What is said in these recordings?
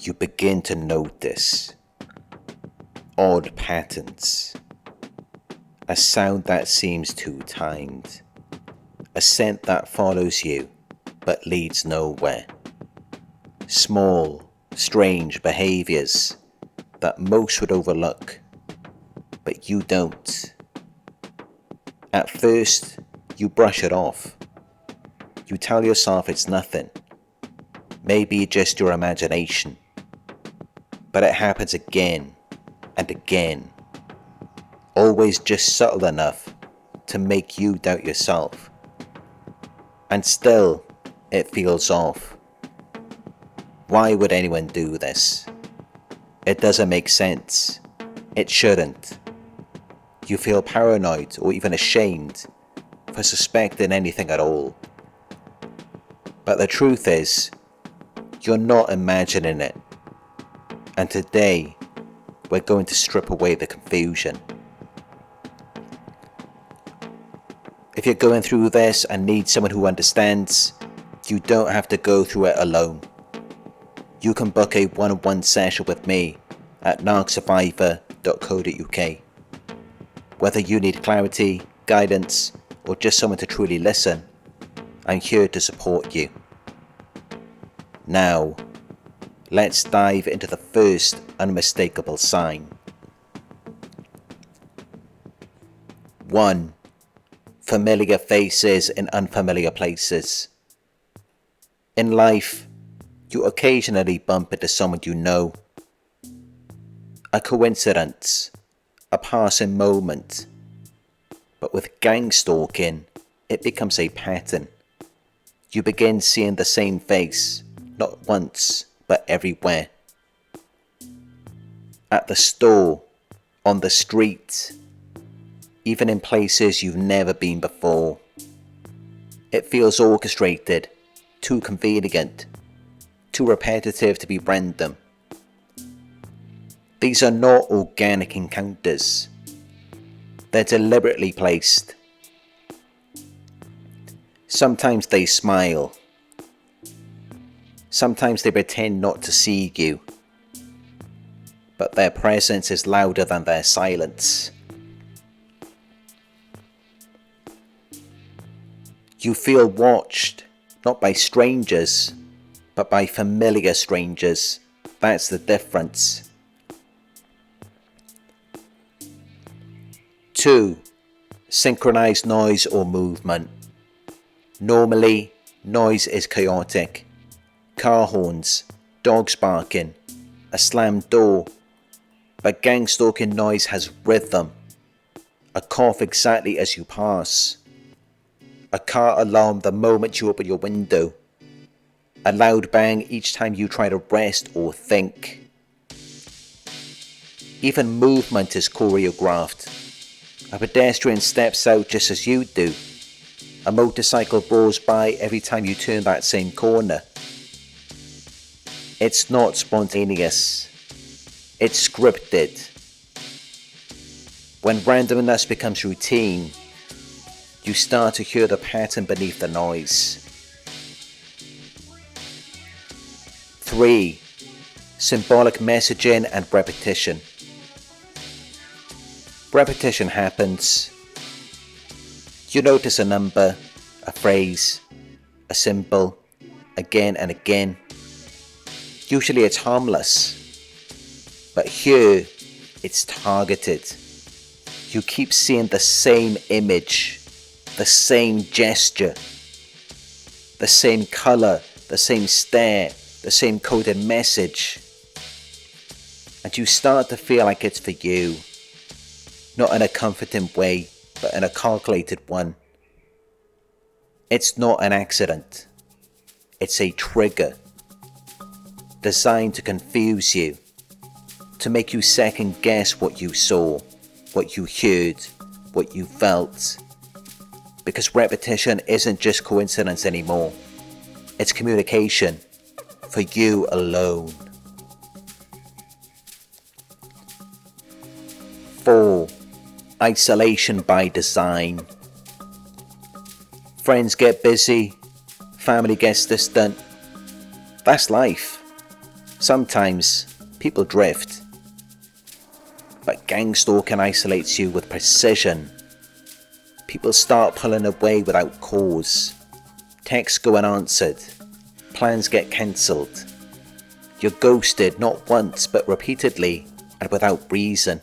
you begin to notice odd patterns, a sound that seems too timed, a scent that follows you but leads nowhere, small, strange behaviors that most would overlook, but you don't. At first, you brush it off. You tell yourself it's nothing, maybe just your imagination. But it happens again and again, always just subtle enough to make you doubt yourself. And still, it feels off. Why would anyone do this? It doesn't make sense. It shouldn't. You feel paranoid or even ashamed for suspecting anything at all. But the truth is, you're not imagining it. And today, we're going to strip away the confusion. If you're going through this and need someone who understands, you don't have to go through it alone. You can book a one-on-one session with me at narcsurvivor.co.uk. Whether you need clarity, guidance, or just someone to truly listen, I'm here to support you. Now, let's dive into the first unmistakable sign. 1. Familiar faces in unfamiliar places. In life, you occasionally bump into someone you know. A coincidence, a passing moment. But with gang stalking, it becomes a pattern. You begin seeing the same face, not once, but everywhere. At the store, on the street, even in places you've never been before. It feels orchestrated, too convenient, too repetitive to be random. These are not organic encounters. They're deliberately placed. Sometimes they smile. Sometimes they pretend not to see you. But their presence is louder than their silence. You feel watched, not by strangers, but by familiar strangers. That's the difference. 2. Synchronized noise or movement. Normally, noise is chaotic. Car horns, dogs barking, a slammed door. But gang stalking noise has rhythm. A cough exactly as you pass. A car alarm the moment you open your window. A loud bang each time you try to rest or think. Even movement is choreographed. A pedestrian steps out just as you do. A motorcycle roars by every time you turn that same corner. It's not spontaneous. It's scripted. When randomness becomes routine, you start to hear the pattern beneath the noise. 3. Symbolic messaging and repetition. Repetition happens. You notice a number, a phrase, a symbol, again and again. Usually it's harmless. But here, it's targeted. You keep seeing the same image, the same gesture, the same color, the same stare, the same coded message. And you start to feel like it's for you. Not in a comforting way, but in a calculated one. It's not an accident. It's a trigger. Designed to confuse you. To make you second guess what you saw, what you heard, what you felt. Because repetition isn't just coincidence anymore. It's communication. For you alone. 4. Isolation by design. Friends get busy, family gets distant. That's life. Sometimes people drift, but gang stalking isolates you with precision. People start pulling away without cause. Texts go unanswered. Plans get cancelled. You're ghosted not once but repeatedly and without reason.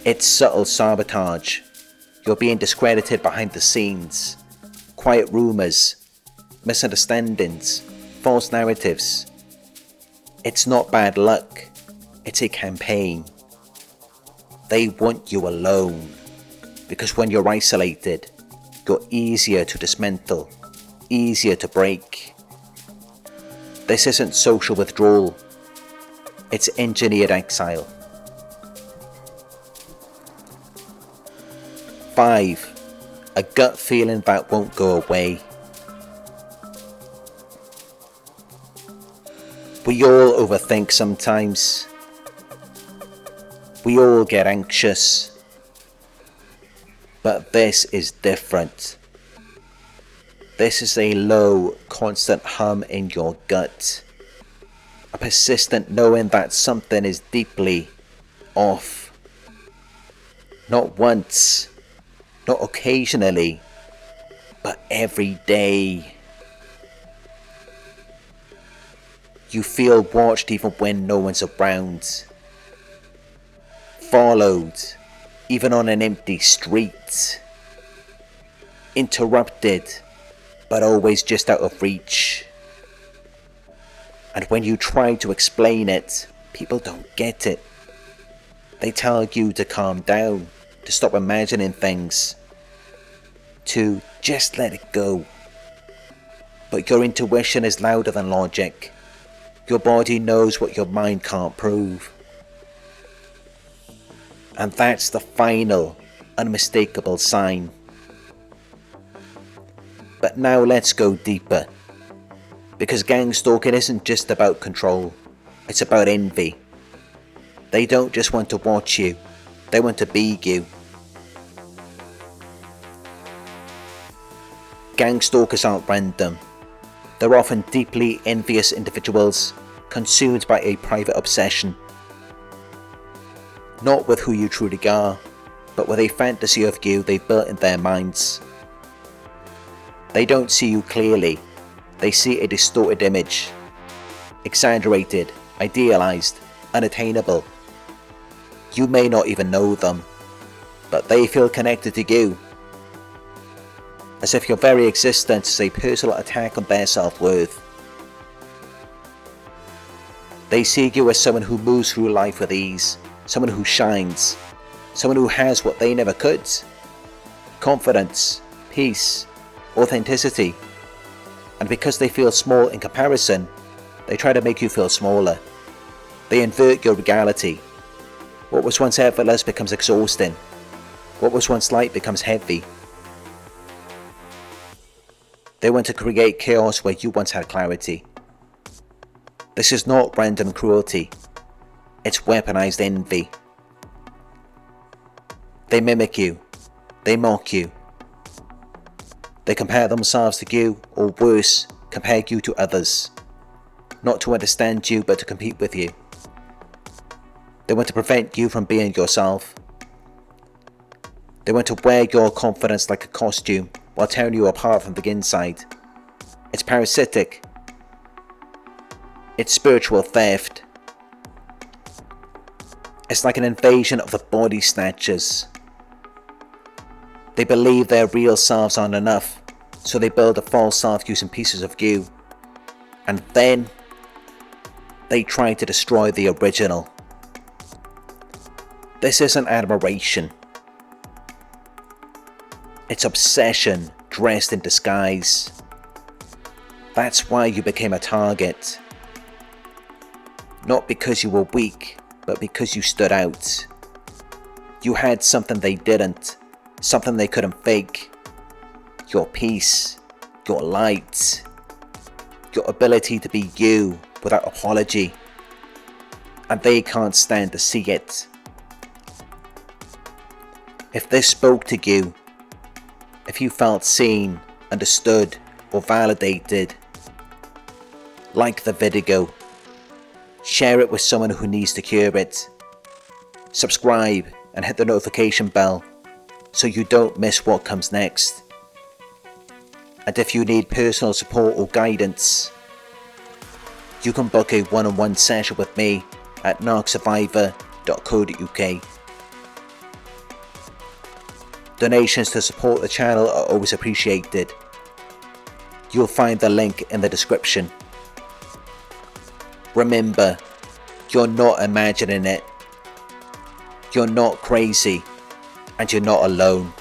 It's subtle sabotage. You're being discredited behind the scenes. Quiet rumours, misunderstandings, false narratives. It's not bad luck. It's a campaign. They want you alone, because when you're isolated, you're easier to dismantle, easier to break. This isn't social withdrawal. It's engineered exile. 5. A gut feeling that won't go away. We all overthink sometimes. We all get anxious. But this is different. This is a low, constant hum in your gut. A persistent knowing that something is deeply off. Not once, not occasionally, but every day. You feel watched even when no one's around. Followed, even on an empty street. Interrupted, but always just out of reach. And when you try to explain it, people don't get it. They tell you to calm down, to stop imagining things, to just let it go. But your intuition is louder than logic. Your body knows what your mind can't prove. And that's the final, unmistakable sign. But now let's go deeper. Because gang stalking isn't just about control, it's about envy. They don't just want to watch you, they want to be you. Gang stalkers aren't random. They're often deeply envious individuals, consumed by a private obsession. Not with who you truly are, but with a fantasy of you they've built in their minds. They don't see you clearly. They see a distorted image. Exaggerated, idealized, unattainable. You may not even know them, but they feel connected to you. As if your very existence is a personal attack on their self-worth. They see you as someone who moves through life with ease, someone who shines, someone who has what they never could. Confidence, peace, authenticity. And because they feel small in comparison, they try to make you feel smaller. They invert your reality. What was once effortless becomes exhausting. What was once light becomes heavy. They want to create chaos where you once had clarity. This is not random cruelty. It's weaponized envy. They mimic you. They mock you. They compare themselves to you, or worse, compare you to others. Not to understand you, but to compete with you. They want to prevent you from being yourself. They want to wear your confidence like a costume, while tearing you apart from the inside. It's parasitic. It's spiritual theft. It's like an invasion of the body snatchers. They believe their real selves aren't enough, so they build a false self using pieces of you. And then they try to destroy the original. This isn't admiration. It's obsession dressed in disguise. That's why you became a target. Not because you were weak, but because you stood out. You had something they didn't, something they couldn't fake. Your peace, your light, your ability to be you without apology. And they can't stand to see it. If this spoke to you, if you felt seen, understood, or validated, like the video, share it with someone who needs to hear it, subscribe and hit the notification bell so you don't miss what comes next. And if you need personal support or guidance, you can book a one-on-one session with me at narcsurvivor.co.uk. Donations to support the channel are always appreciated. You'll find the link in the description. Remember, you're not imagining it. You're not crazy, and you're not alone.